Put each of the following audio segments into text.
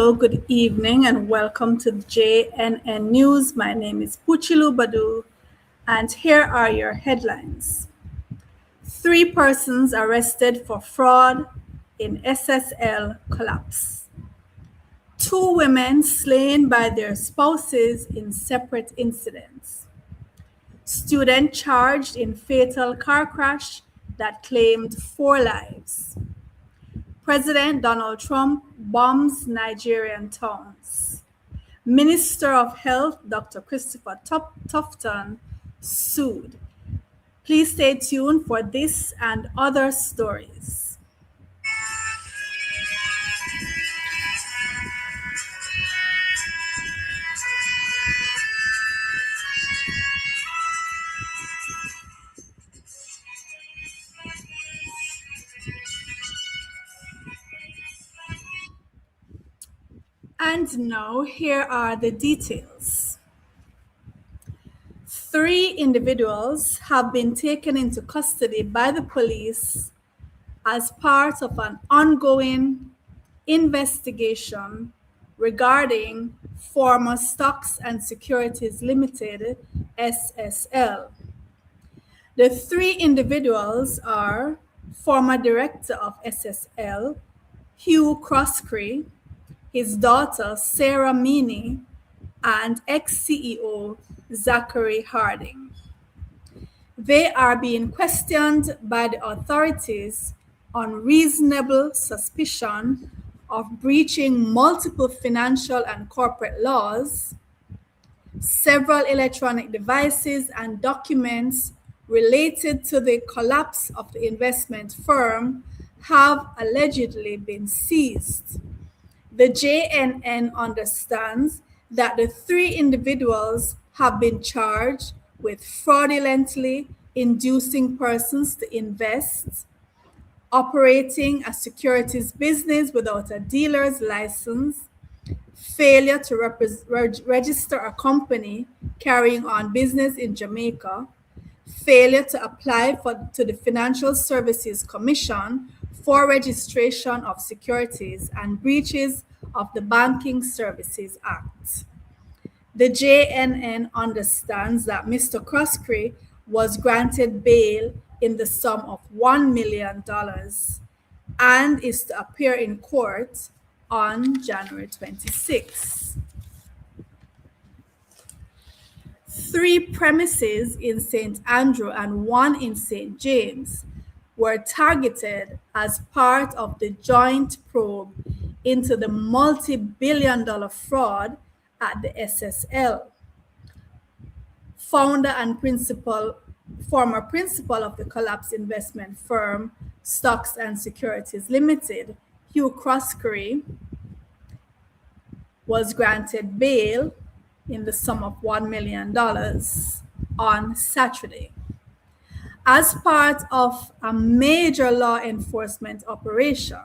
Hello, good evening, and welcome to JNN News. My name is Puchilu Badu, and here are your headlines. 3 persons arrested for fraud in SSL collapse. 2 women slain by their spouses in separate incidents. Student charged in fatal car crash that claimed 4 lives. President Donald Trump bombs Nigerian towns. Minister of Health Dr. Christopher Tufton sued. Please stay tuned for this and other stories. And now, here are the details. 3 individuals have been taken into custody by the police as part of an ongoing investigation regarding former Stocks and Securities Limited, SSL. The 3 individuals are former director of SSL, Hugh Croskery, his daughter Sarah Meany, and ex-CEO Zachary Harding. They are being questioned by the authorities on reasonable suspicion of breaching multiple financial and corporate laws. Several electronic devices and documents related to the collapse of the investment firm have allegedly been seized. The JNN understands that the 3 individuals have been charged with fraudulently inducing persons to invest, operating a securities business without a dealer's license, failure to register a company carrying on business in Jamaica, failure to apply to the Financial Services Commission for registration of securities, and breaches of the Banking Services Act. The JNN understands that Mr. Croskery was granted bail in the sum of $1 million and is to appear in court on January 26. 3 premises in St. Andrew and 1 in St. James were targeted as part of the joint probe into the multi-billion-dollar fraud at the SSL. Founder and former principal of the collapsed investment firm Stocks and Securities Limited, Hugh Croskery, was granted bail in the sum of $1 million on Saturday. As part of a major law enforcement operation,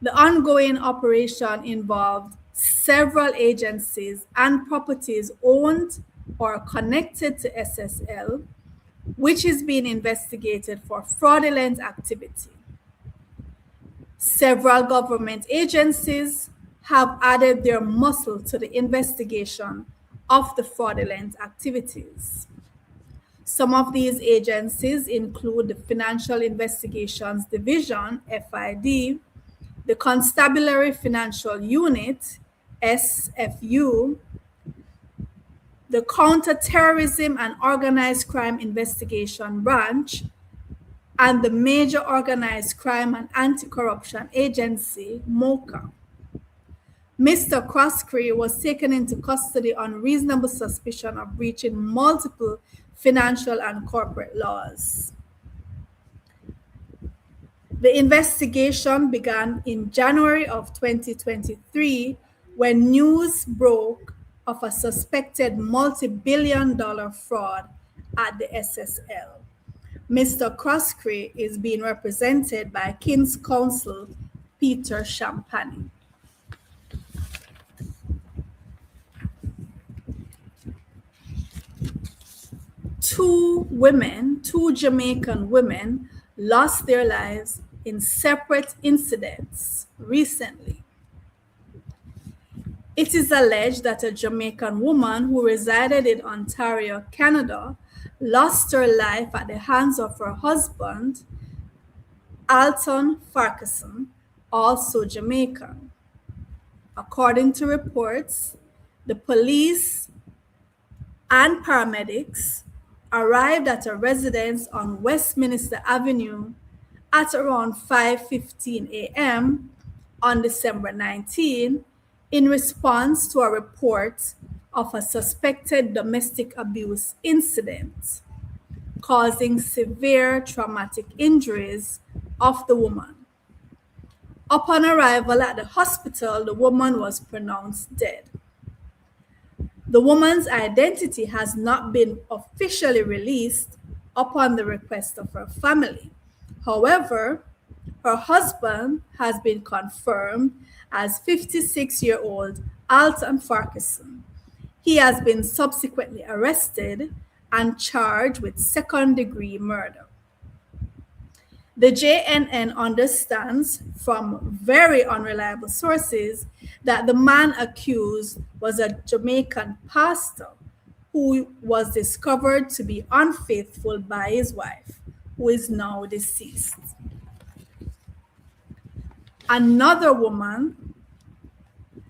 the ongoing operation involved several agencies and properties owned or connected to SSL, which is being investigated for fraudulent activity. Several government agencies have added their muscle to the investigation of the fraudulent activities. Some of these agencies include the Financial Investigations Division, FID, the Constabulary Financial Unit, SFU, the Counter-Terrorism and Organized Crime Investigation Branch, and the Major Organized Crime and Anti-Corruption Agency, MOCA. Mr. Croskery was taken into custody on reasonable suspicion of breaching multiple financial and corporate laws. The investigation began in January of 2023 when news broke of a suspected multi-billion-dollar fraud at the SSL. Mr. Croskery is being represented by King's Counsel Peter Champagne. Two Jamaican women lost their lives in separate incidents recently. It is alleged that a Jamaican woman who resided in Ontario, Canada, lost her life at the hands of her husband, Alton Farquharson, also Jamaican. According to reports, the police and paramedics arrived at a residence on Westminster Avenue at around 5:15 a.m. on December 19 in response to a report of a suspected domestic abuse incident causing severe traumatic injuries of the woman. Upon arrival at the hospital, the woman was pronounced dead. The woman's identity has not been officially released upon the request of her family. However, her husband has been confirmed as 56-year-old Alton Farquharson. He has been subsequently arrested and charged with second-degree murder. The JNN understands from very unreliable sources that the man accused was a Jamaican pastor who was discovered to be unfaithful by his wife, who is now deceased. Another woman,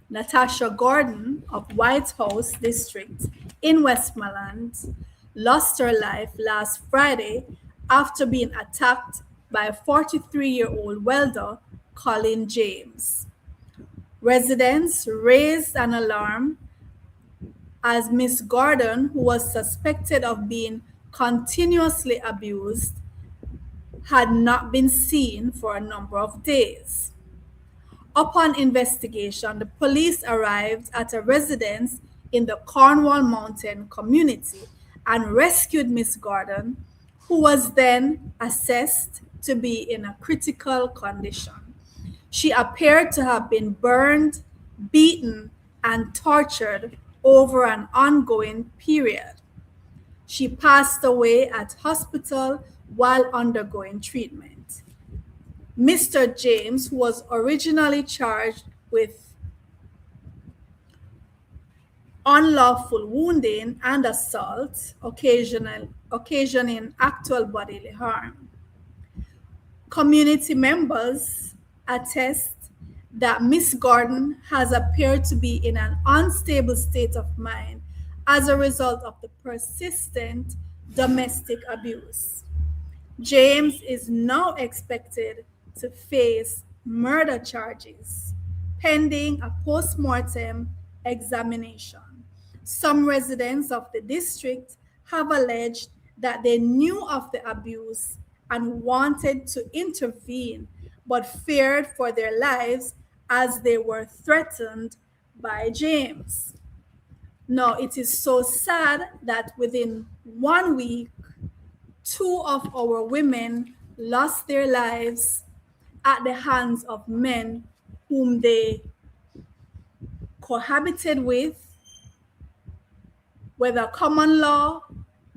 Natasha Gordon of White House District in Westmoreland, lost her life last Friday after being attacked by a 43-year-old welder, Colin James. Residents raised an alarm as Miss Gordon, who was suspected of being continuously abused, had not been seen for a number of days. Upon investigation, the police arrived at a residence in the Cornwall Mountain community and rescued Miss Gordon, who was then assessed to be in a critical condition. She appeared to have been burned, beaten, and tortured over an ongoing period. She passed away at hospital while undergoing treatment. Mr. James, who was originally charged with unlawful wounding and assault, occasioning actual bodily harm. Community members attest that Miss Gordon has appeared to be in an unstable state of mind as a result of the persistent domestic abuse. James is now expected to face murder charges pending a post-mortem examination. Some residents of the district have alleged that they knew of the abuse and wanted to intervene, but feared for their lives as they were threatened by James. Now, it is so sad that within 1 week, 2 of our women lost their lives at the hands of men whom they cohabited with, whether common law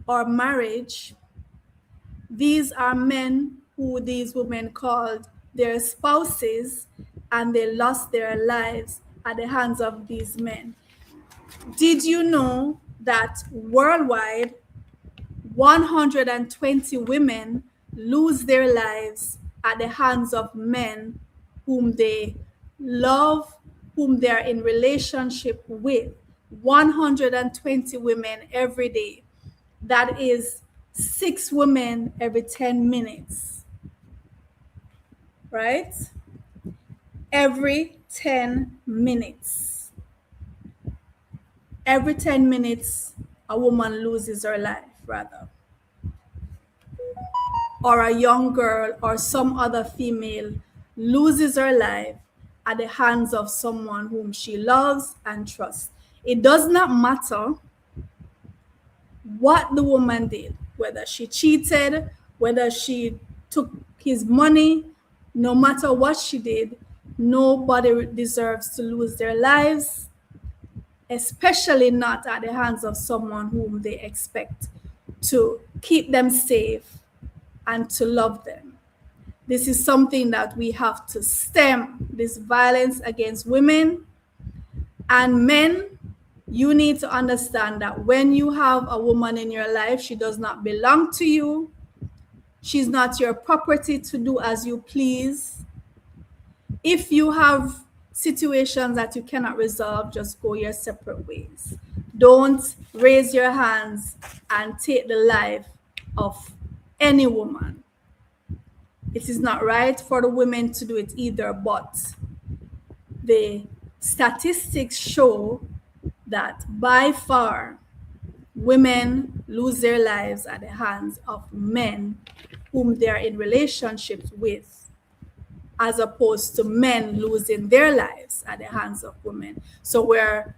or marriage. These are men who these women called their spouses, and they lost their lives at the hands of these men. Did you know that worldwide, 120 women lose their lives at the hands of men whom they love, whom they are in relationship with? 120 women every day. That is 6 women every 10 minutes, right? Every 10 minutes. Every 10 minutes, a woman loses her life, rather. Or a young girl or some other female loses her life at the hands of someone whom she loves and trusts. It does not matter what the woman did, whether she cheated, whether she took his money, no matter what she did, nobody deserves to lose their lives, especially not at the hands of someone whom they expect to keep them safe and to love them. This is something that we have to stem, this violence against women, And men, you need to understand that when you have a woman in your life, she does not belong to you. She's not your property to do as you please. If you have situations that you cannot resolve, just go your separate ways. Don't raise your hands and take the life of any woman. It is not right for the women to do it either, but the statistics show that by far women lose their lives at the hands of men whom they are in relationships with, as opposed to men losing their lives at the hands of women. So we're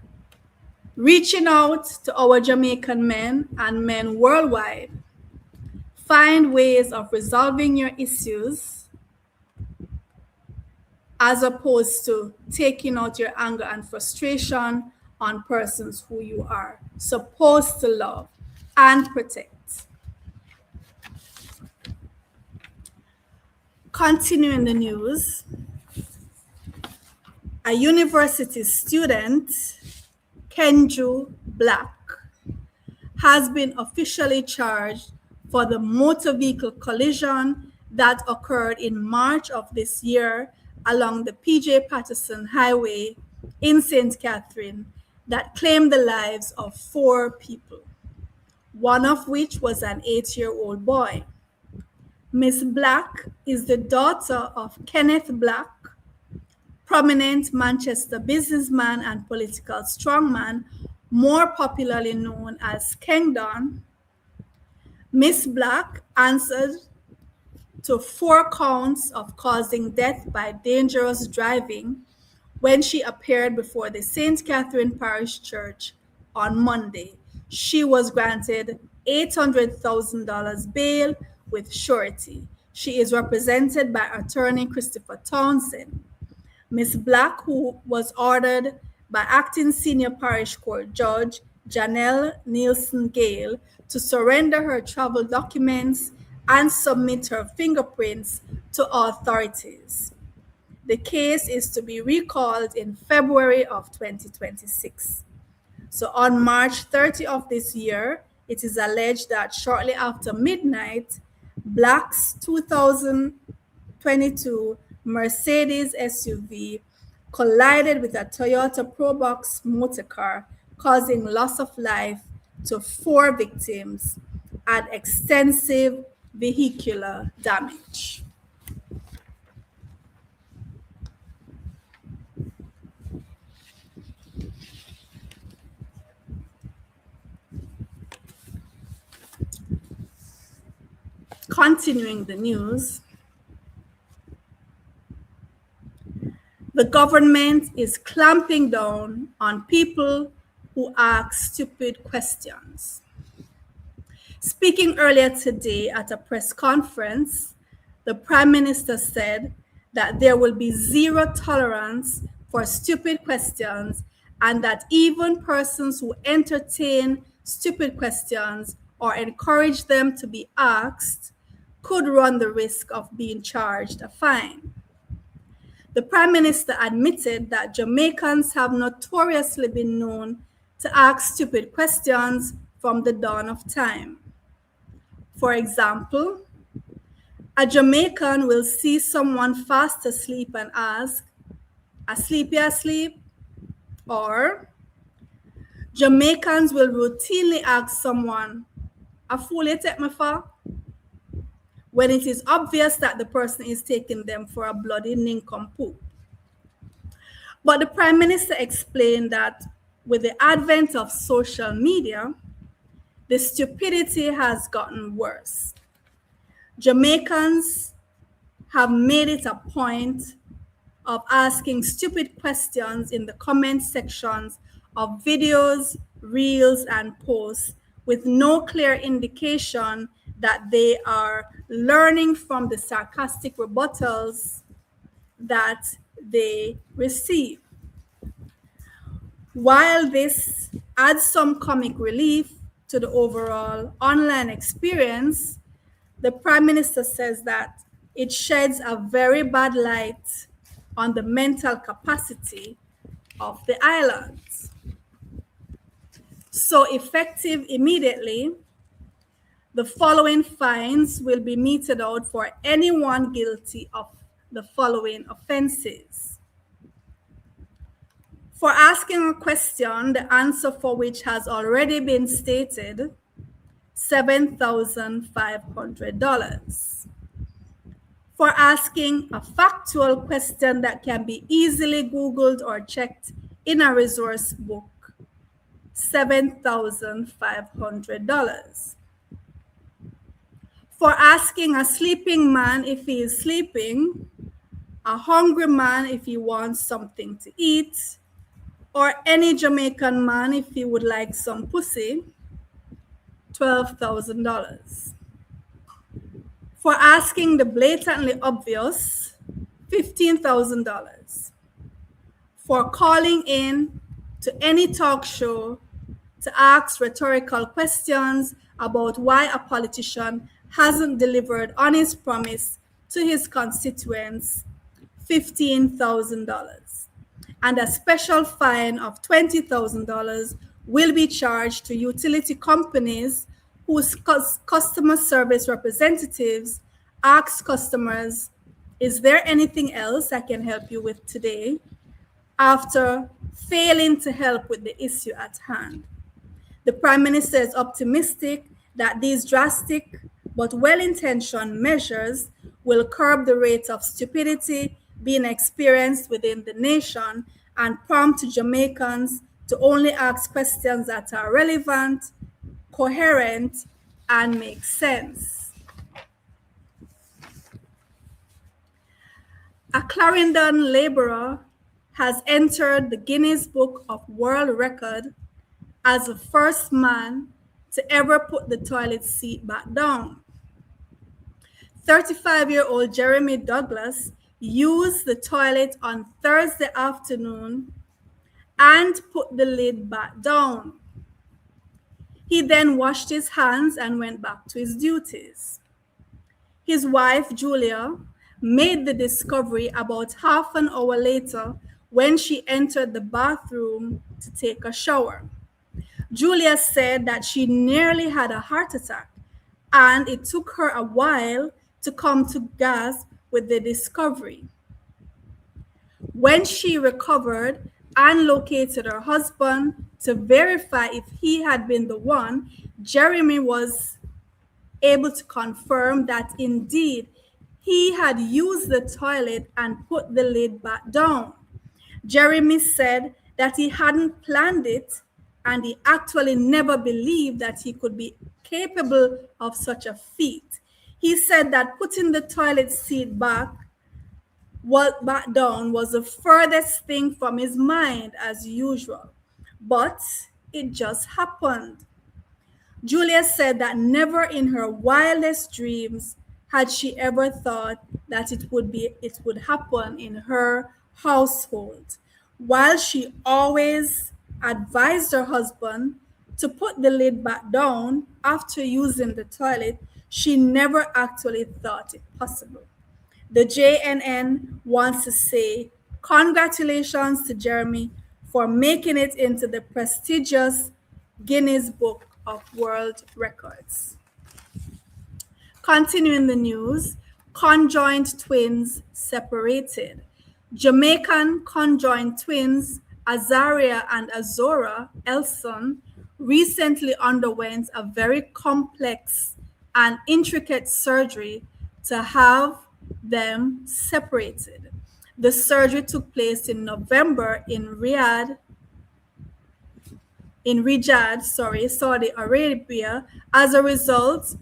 reaching out to our Jamaican men and men worldwide. Find ways of resolving your issues as opposed to taking out your anger and frustration on persons who you are supposed to love and protect. Continuing the news, a university student, Kenju Black, has been officially charged for the motor vehicle collision that occurred in March of this year along the PJ Patterson Highway in St. Catherine that claimed the lives of 4 people, one of which was an 8-year-old boy. Miss Black is the daughter of Kenneth Black, prominent Manchester businessman and political strongman, more popularly known as Skeng. Miss Black answered to 4 counts of causing death by dangerous driving when she appeared before the St. Catherine Parish Church on Monday. She was granted $800,000 bail with surety. She is represented by attorney Christopher Townsend. Ms. Black, who was ordered by acting senior parish court judge Janelle Nielsen Gale to surrender her travel documents and submit her fingerprints to authorities. The case is to be recalled in February of 2026. So on March 30 of this year, it is alleged that shortly after midnight, Black's 2022 Mercedes SUV collided with a Toyota Probox motor car, causing loss of life to 4 victims and extensive vehicular damage. Continuing the news, the government is clamping down on people who ask stupid questions. Speaking earlier today at a press conference, the Prime Minister said that there will be zero tolerance for stupid questions and that even persons who entertain stupid questions or encourage them to be asked could run the risk of being charged a fine. The Prime Minister admitted that Jamaicans have notoriously been known to ask stupid questions from the dawn of time. For example, a Jamaican will see someone fast asleep and ask, "Asleep, you asleep?" Or Jamaicans will routinely ask someone, "A fool you take me for?" when it is obvious that the person is taking them for a bloody nincompoop. But the Prime Minister explained that with the advent of social media, the stupidity has gotten worse. Jamaicans have made it a point of asking stupid questions in the comment sections of videos, reels, and posts with no clear indication that they are learning from the sarcastic rebuttals that they receive. While this adds some comic relief to the overall online experience, the Prime Minister says that it sheds a very bad light on the mental capacity of the islands. So, effective immediately, the following fines will be meted out for anyone guilty of the following offenses. For asking a question, the answer for which has already been stated, $7,500. For asking a factual question that can be easily Googled or checked in a resource book, $7,500. For asking a sleeping man if he is sleeping, a hungry man if he wants something to eat, or any Jamaican man if he would like some pussy, $12,000. For asking the blatantly obvious, $15,000. For calling in to any talk show to ask rhetorical questions about why a politician hasn't delivered on his promise to his constituents, $15,000. And a special fine of $20,000 will be charged to utility companies whose customer service representatives ask customers, "Is there anything else I can help you with today?" after failing to help with the issue at hand. The Prime Minister is optimistic that these drastic but well-intentioned measures will curb the rate of stupidity being experienced within the nation and prompt Jamaicans to only ask questions that are relevant, coherent, and make sense. A Clarendon laborer has entered the Guinness Book of World Record as the first man to ever put the toilet seat back down. 35-year-old Jeremy Douglas used the toilet on Thursday afternoon and put the lid back down. He then washed his hands and went back to his duties. His wife, Julia, made the discovery about half an hour later when she entered the bathroom to take a shower. Julia said that she nearly had a heart attack, and it took her a while to come to grasp with the discovery. When she recovered and located her husband to verify if he had been the one, Jeremy was able to confirm that indeed he had used the toilet and put the lid back down. Jeremy said that he hadn't planned it, and he actually never believed that he could be capable of such a feat. He said that putting the toilet seat back down was the furthest thing from his mind as usual, but it just happened. Julia said that never in her wildest dreams had she ever thought that it would happen in her household. While she always advised her husband to put the lid back down after using the toilet, she never actually thought it possible. The JNN wants to say congratulations to Jeremy for making it into the prestigious Guinness Book of World Records. Continuing the news, conjoined twins separated. Jamaican conjoined twins Azaria and Azora Elson recently underwent a very complex and intricate surgery to have them separated. The surgery took place in November in Riyadh, Saudi Arabia, as a result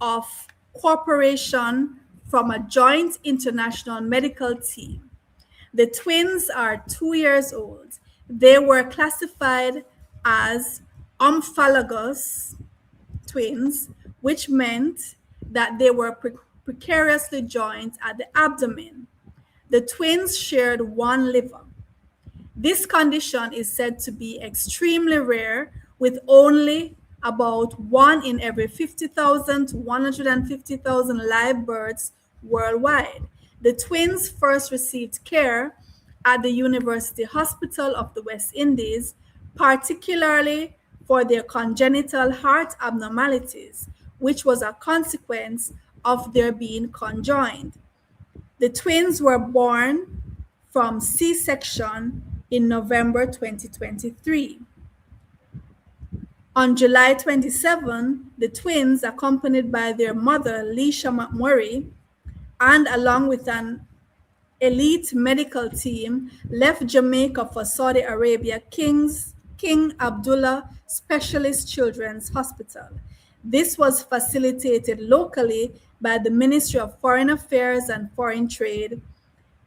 of cooperation from a joint international medical team. The twins are 2 years old. They were classified as omphalogous twins, which meant that they were precariously joined at the abdomen. The twins shared one liver. This condition is said to be extremely rare, with only about 1 in every 50,000 to 150,000 live births worldwide. The twins first received care at the University Hospital of the West Indies, particularly for their congenital heart abnormalities, which was a consequence of their being conjoined. The twins were born from C-section in November 2023. On July 27, the twins, accompanied by their mother, Leisha McMurray, and along with an elite medical team, left Jamaica for Saudi Arabia King Abdullah Specialist Children's Hospital. This was facilitated locally by the Ministry of Foreign Affairs and Foreign Trade,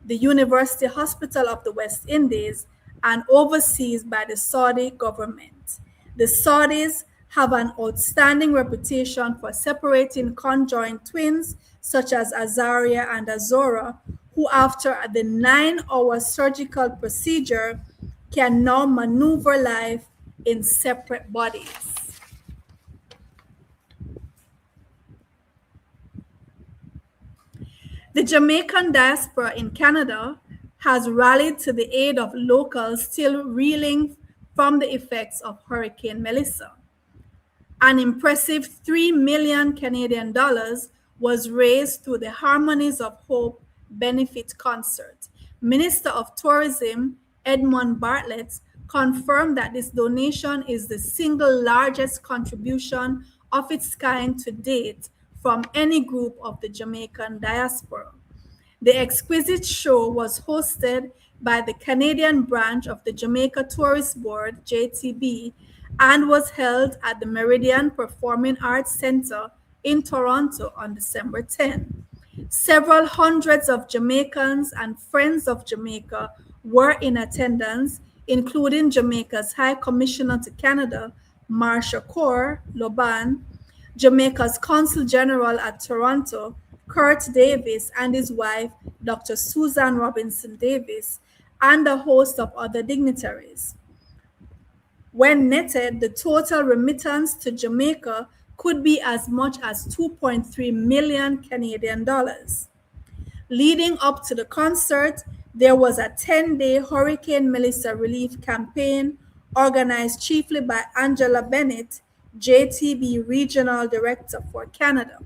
the University Hospital of the West Indies, and overseas by the Saudi government. The Saudis have an outstanding reputation for separating conjoined twins such as Azaria and Azora, who after the 9-hour surgical procedure can now maneuver life in separate bodies. The Jamaican diaspora in Canada has rallied to the aid of locals still reeling from the effects of Hurricane Melissa. An impressive 3 million Canadian dollars was raised through the Harmonies of Hope benefit concert. Minister of Tourism Edmund Bartlett confirmed that this donation is the single largest contribution of its kind to date from any group of the Jamaican diaspora. The exquisite show was hosted by the Canadian branch of the Jamaica Tourist Board, JTB, and was held at the Meridian Performing Arts Centre in Toronto on December 10. Several hundreds of Jamaicans and friends of Jamaica were in attendance, including Jamaica's High Commissioner to Canada, Marsha Kaur Loban, Jamaica's Consul General at Toronto, Kurt Davis, and his wife, Dr. Susan Robinson Davis, and a host of other dignitaries. When netted, the total remittance to Jamaica could be as much as 2.3 million Canadian dollars. Leading up to the concert, there was a 10-day Hurricane Melissa relief campaign organized chiefly by Angela Bennett, JTB Regional Director for Canada.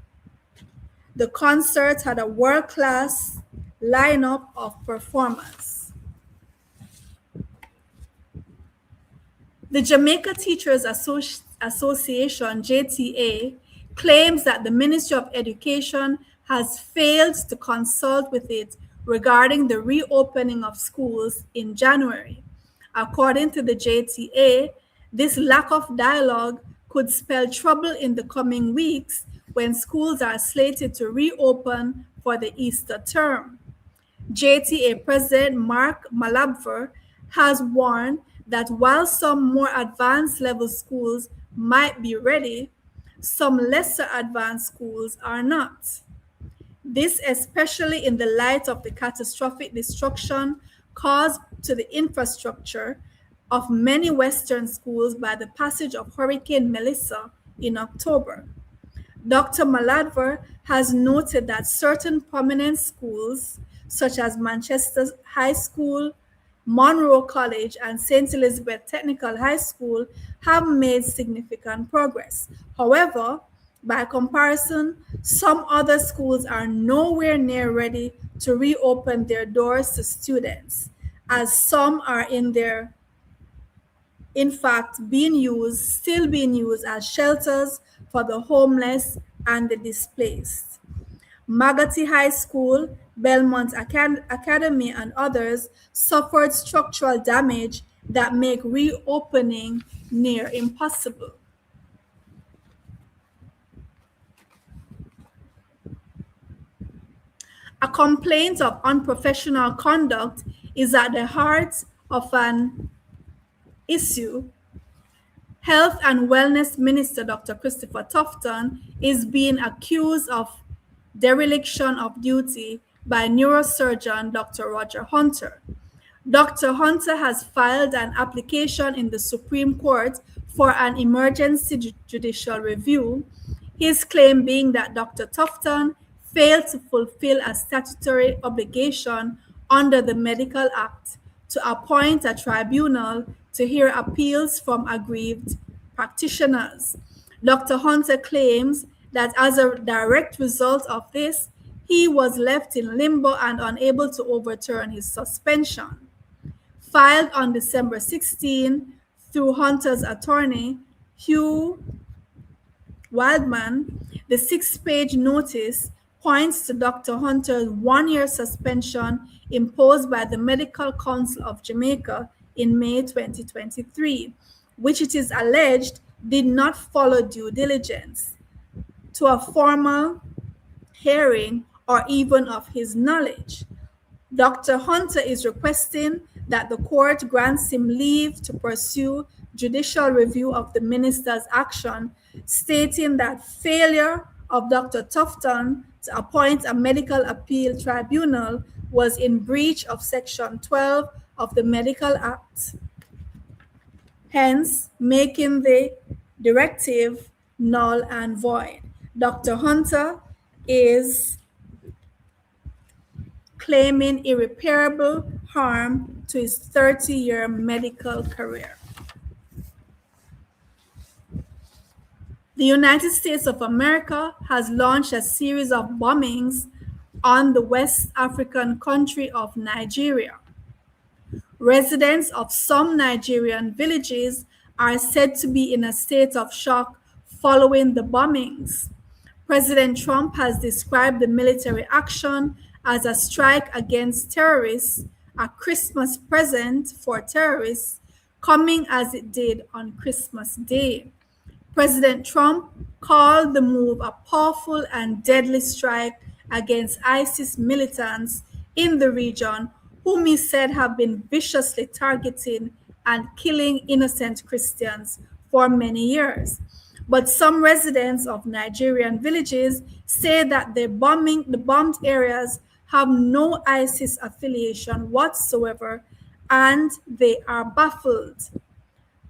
The concert had a world-class lineup of performers. The Jamaica Teachers Association, JTA, claims that the Ministry of Education has failed to consult with it regarding the reopening of schools in January. According to the JTA, this lack of dialogue could spell trouble in the coming weeks when schools are slated to reopen for the Easter term. JTA President Mark Malabver has warned that while some more advanced level schools might be ready, some lesser advanced schools are not. This especially in the light of the catastrophic destruction caused to the infrastructure of many Western schools by the passage of Hurricane Melissa in October. Dr. Maladver has noted that certain prominent schools, such as Manchester High School, Monroe College, and St. Elizabeth Technical High School, have made significant progress. However, by comparison, some other schools are nowhere near ready to reopen their doors to students, as some are in fact still being used as shelters for the homeless and the displaced. Magati High School, Belmont Academy, and others suffered structural damage that make reopening near impossible. A complaint of unprofessional conduct is at the heart of an issue. Health and Wellness Minister Dr. Christopher Tufton is being accused of dereliction of duty by neurosurgeon Dr. Roger Hunter. Dr. Hunter has filed an application in the Supreme Court for an emergency judicial review, his claim being that Dr. Tufton failed to fulfill a statutory obligation under the Medical Act to appoint a tribunal to hear appeals from aggrieved practitioners. Dr. Hunter claims that as a direct result of this, he was left in limbo and unable to overturn his suspension. Filed on December 16 through Hunter's attorney, Hugh Wildman, the 6-page notice points to Dr. Hunter's 1-year suspension imposed by the Medical Council of Jamaica in May 2023, which it is alleged did not follow due diligence to a formal hearing or even of his knowledge. Dr. Hunter is requesting that the court grants him leave to pursue judicial review of the minister's action, stating that failure of Dr. Tufton to appoint a medical appeal tribunal was in breach of Section 12 of the Medical Act, hence making the directive null and void. Dr. Hunter is claiming irreparable harm to his 30-year medical career. The United States of America has launched a series of bombings on the West African country of Nigeria. Residents of some Nigerian villages are said to be in a state of shock following the bombings. President Trump has described the military action as a strike against terrorists, a Christmas present for terrorists, coming as it did on Christmas Day. President Trump called the move a powerful and deadly strike against ISIS militants in the region, whom he said have been viciously targeting and killing innocent Christians for many years. But some residents of Nigerian villages say that the bombed areas have no ISIS affiliation whatsoever, and they are baffled.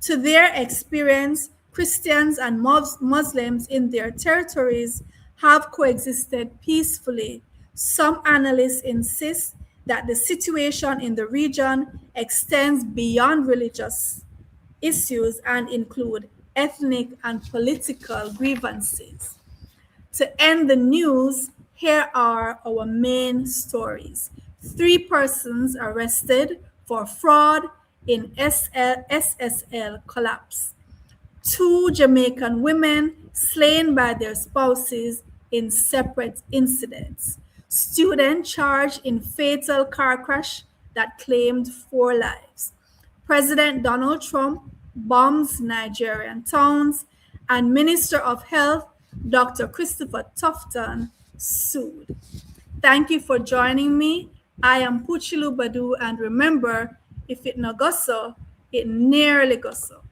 To their experience, Christians and Muslims in their territories have coexisted peacefully. Some analysts insist that the situation in the region extends beyond religious issues and include ethnic and political grievances. To end the news, here are our main stories. 3 persons arrested for fraud in SSL collapse. 2 Jamaican women slain by their spouses in separate incidents. Student charged in fatal car crash that claimed 4 lives. President Donald Trump bombs Nigerian towns, and Minister of Health Dr. Christopher Tufton sued. Thank you for joining me. I am Puchilu Badu, and remember, if it no go so, it nearly go so.